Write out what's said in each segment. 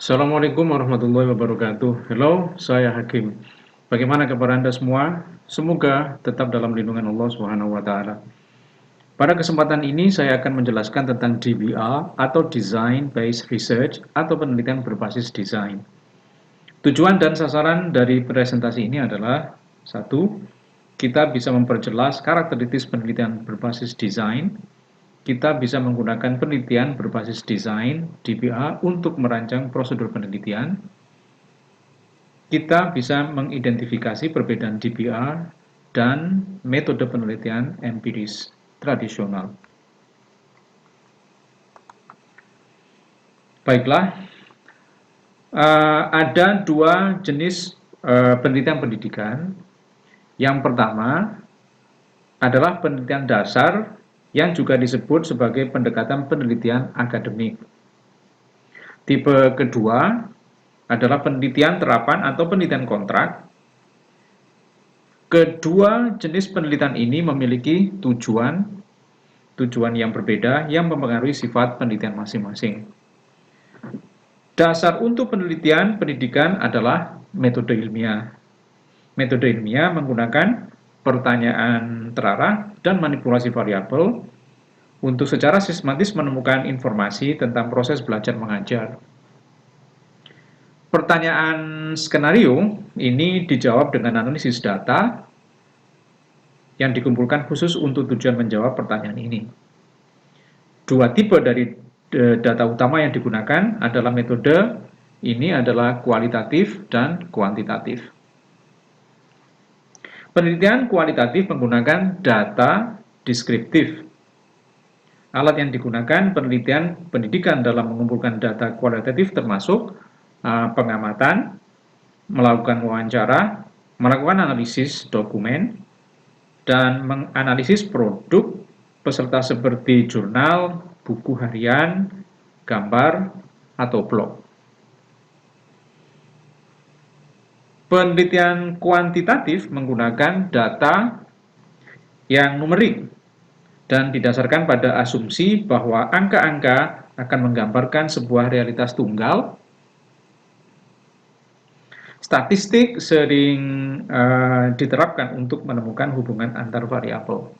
Assalamualaikum warahmatullahi wabarakatuh. Hello, saya Hakim. Bagaimana kabar Anda semua? Semoga tetap dalam lindungan Allah Subhanahu wa taala. Pada kesempatan ini saya akan menjelaskan tentang DBR atau Design Based Research atau penelitian berbasis desain. Tujuan dan sasaran dari presentasi ini adalah satu, kita bisa memperjelas karakteristik penelitian berbasis desain. Kita bisa menggunakan penelitian berbasis desain (DBA) untuk merancang prosedur penelitian. Kita bisa mengidentifikasi perbedaan DBA dan metode penelitian empiris tradisional. Baiklah, ada dua jenis penelitian pendidikan. Yang pertama adalah penelitian dasar yang juga disebut sebagai pendekatan penelitian akademik. Tipe kedua adalah penelitian terapan atau penelitian kontrak. Kedua jenis penelitian ini memiliki tujuan yang berbeda yang mempengaruhi sifat penelitian masing-masing. Dasar untuk penelitian pendidikan adalah metode ilmiah. Metode ilmiah menggunakan pertanyaan terarah dan manipulasi variabel untuk secara sistematis menemukan informasi tentang proses belajar mengajar. Pertanyaan skenario ini dijawab dengan analisis data yang dikumpulkan khusus untuk tujuan menjawab pertanyaan ini. Dua tipe dari data utama yang digunakan adalah metode ini adalah kualitatif dan kuantitatif. Penelitian kualitatif menggunakan data deskriptif. Alat yang digunakan penelitian pendidikan dalam mengumpulkan data kualitatif termasuk pengamatan, melakukan wawancara, melakukan analisis dokumen, dan menganalisis produk peserta seperti jurnal, buku harian, gambar, atau blog. Penelitian kuantitatif menggunakan data yang numerik dan didasarkan pada asumsi bahwa angka-angka akan menggambarkan sebuah realitas tunggal. Statistik sering diterapkan untuk menemukan hubungan antar variabel.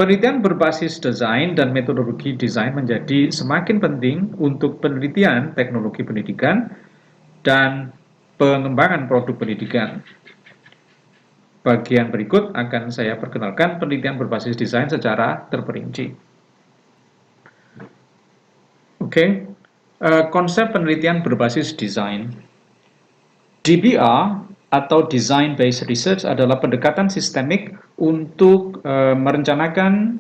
Penelitian berbasis desain dan metodologi desain menjadi semakin penting untuk penelitian teknologi pendidikan dan pengembangan produk pendidikan. Bagian berikut akan saya perkenalkan penelitian berbasis desain secara terperinci. Oke, konsep penelitian berbasis desain. DBR atau Design Based Research adalah pendekatan sistemik untuk merencanakan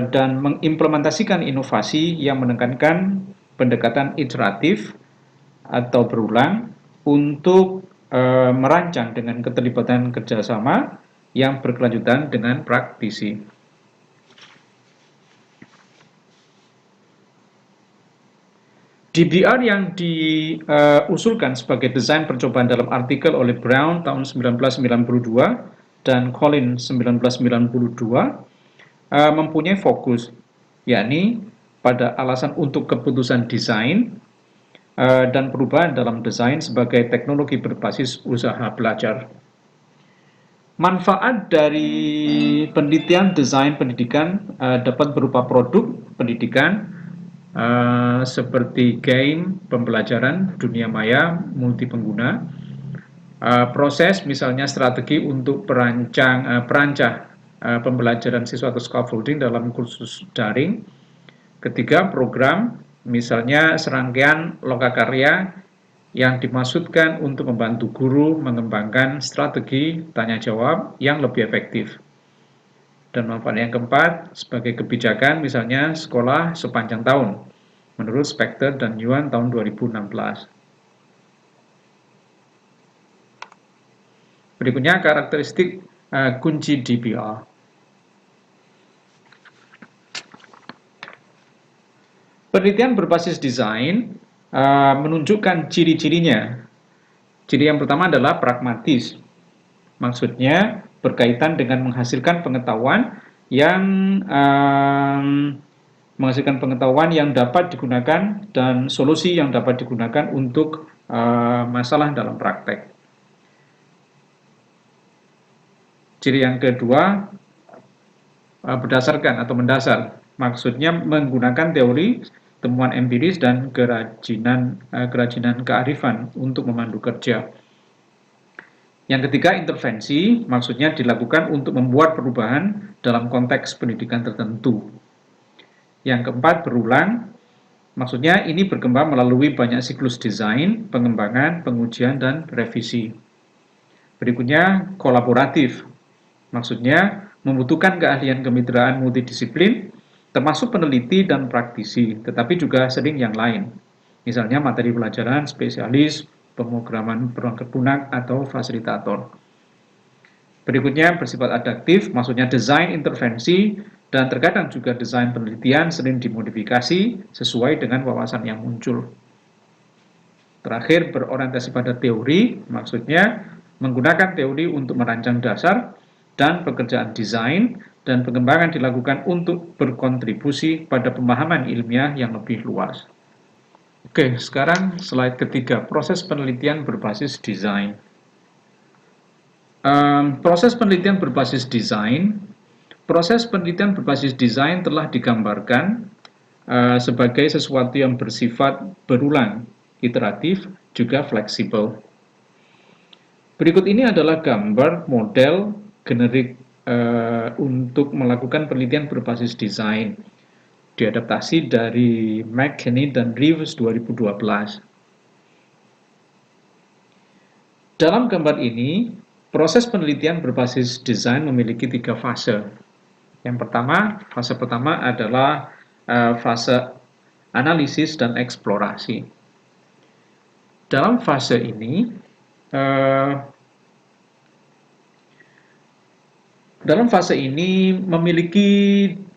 dan mengimplementasikan inovasi yang menekankan pendekatan iteratif atau berulang untuk merancang dengan keterlibatan kerjasama yang berkelanjutan dengan praktisi. DBR yang diusulkan sebagai desain percobaan dalam artikel oleh Brown tahun 1992 dan Collins 1992 mempunyai fokus, yakni pada alasan untuk keputusan desain dan perubahan dalam desain sebagai teknologi berbasis usaha belajar. Manfaat dari penelitian desain pendidikan dapat berupa produk pendidikan seperti game, pembelajaran, dunia maya, multipengguna, proses misalnya strategi untuk perancah pembelajaran siswa atau scaffolding dalam kursus daring. Ketiga, program misalnya serangkaian lokakarya yang dimaksudkan untuk membantu guru mengembangkan strategi tanya jawab yang lebih efektif. Dan manfaat yang keempat, sebagai kebijakan misalnya sekolah sepanjang tahun, menurut Specter dan Yuan tahun 2016. Berikutnya karakteristik kunci DBR. Penelitian berbasis desain menunjukkan ciri-cirinya. Ciri yang pertama adalah pragmatis. Maksudnya berkaitan dengan menghasilkan pengetahuan yang menghasilkan pengetahuan yang dapat digunakan dan solusi yang dapat digunakan untuk masalah dalam praktek. Ciri yang kedua, berdasarkan atau mendasar, maksudnya menggunakan teori, temuan empiris, dan kerajinan kearifan untuk memandu kerja. Yang ketiga, intervensi, maksudnya dilakukan untuk membuat perubahan dalam konteks pendidikan tertentu. Yang keempat, berulang, maksudnya ini berkembang melalui banyak siklus desain, pengembangan, pengujian, dan revisi. Berikutnya, kolaboratif, maksudnya membutuhkan keahlian kemitraan multidisiplin, termasuk peneliti dan praktisi, tetapi juga sering yang lain. Misalnya materi pelajaran, spesialis, pemrograman perangkat lunak, atau fasilitator. Berikutnya bersifat adaptif, maksudnya desain intervensi, dan terkadang juga desain penelitian sering dimodifikasi sesuai dengan wawasan yang muncul. Terakhir, berorientasi pada teori, maksudnya menggunakan teori untuk merancang dasar dan pekerjaan desain, dan pengembangan dilakukan untuk berkontribusi pada pemahaman ilmiah yang lebih luas. Oke, sekarang slide ketiga, proses penelitian berbasis desain. Proses penelitian berbasis desain telah digambarkan sebagai sesuatu yang bersifat berulang, iteratif, juga fleksibel. Berikut ini adalah gambar model generik untuk melakukan penelitian berbasis desain, diadaptasi dari McKinney dan Reeves 2012. Dalam gambar ini, proses penelitian berbasis desain memiliki 3 fase. Yang pertama, fase pertama adalah fase analisis dan eksplorasi. Dalam fase ini,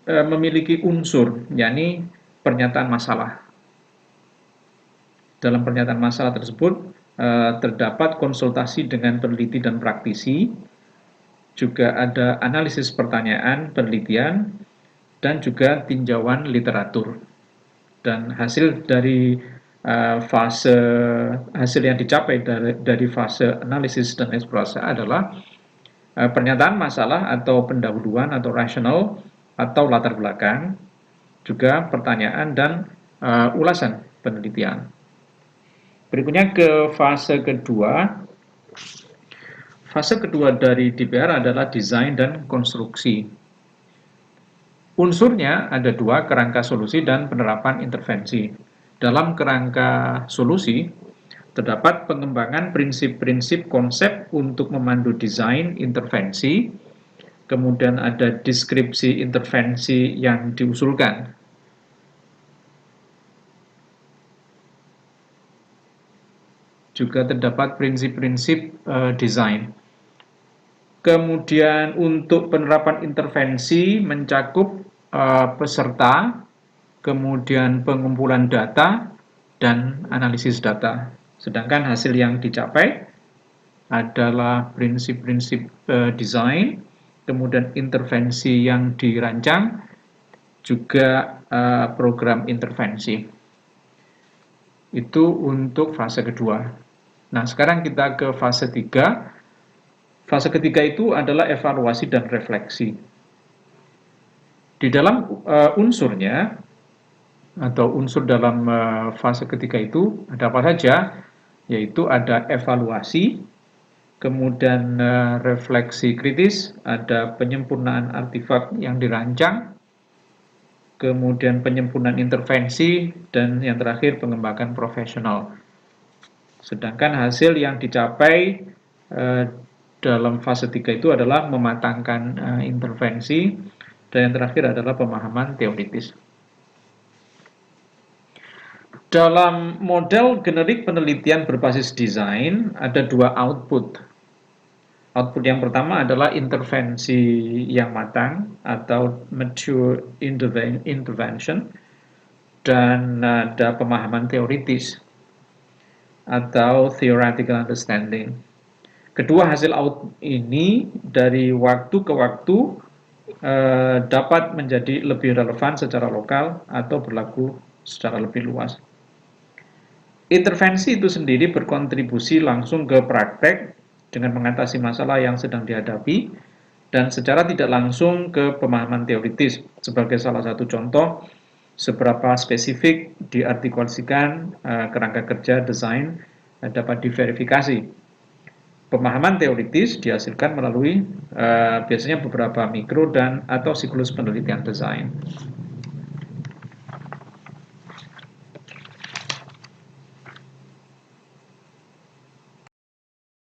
memiliki unsur, yakni pernyataan masalah. Dalam pernyataan masalah tersebut terdapat konsultasi dengan peneliti dan praktisi, juga ada analisis pertanyaan penelitian, dan juga tinjauan literatur. Dan hasil yang dicapai dari fase analisis dan eksplorasi adalah pernyataan masalah atau pendahuluan atau rasional atau latar belakang, juga pertanyaan dan ulasan penelitian. Berikutnya ke fase kedua. Fase kedua dari DPR adalah desain dan konstruksi. Unsurnya ada 2, kerangka solusi dan penerapan intervensi. Dalam kerangka solusi, terdapat pengembangan prinsip-prinsip konsep untuk memandu desain intervensi, kemudian ada deskripsi intervensi yang diusulkan. Juga terdapat prinsip-prinsip desain. Kemudian untuk penerapan intervensi mencakup peserta, kemudian pengumpulan data, dan analisis data. Sedangkan hasil yang dicapai adalah prinsip-prinsip desain, kemudian intervensi yang dirancang, juga program intervensi. Itu untuk fase kedua. Nah, sekarang kita ke fase 3. Fase ketiga itu adalah evaluasi dan refleksi. Di dalam unsurnya, atau unsur dalam fase ketiga itu ada apa saja? Yaitu ada evaluasi, kemudian refleksi kritis, ada penyempurnaan artefak yang dirancang, kemudian penyempurnaan intervensi, dan yang terakhir pengembangan profesional. Sedangkan hasil yang dicapai dalam fase 3 itu adalah mematangkan intervensi, dan yang terakhir adalah pemahaman teoritis. Dalam model generik penelitian berbasis desain, ada 2 output. Output yang pertama adalah intervensi yang matang atau mature intervention, dan ada pemahaman teoritis atau theoretical understanding. Kedua hasil output ini dari waktu ke waktu dapat menjadi lebih relevan secara lokal atau berlaku secara lebih luas. Intervensi itu sendiri berkontribusi langsung ke praktek dengan mengatasi masalah yang sedang dihadapi dan secara tidak langsung ke pemahaman teoritis. Sebagai salah satu contoh, seberapa spesifik diartikulasikan kerangka kerja desain dapat diverifikasi. Pemahaman teoritis dihasilkan melalui biasanya beberapa mikro dan atau siklus penelitian desain.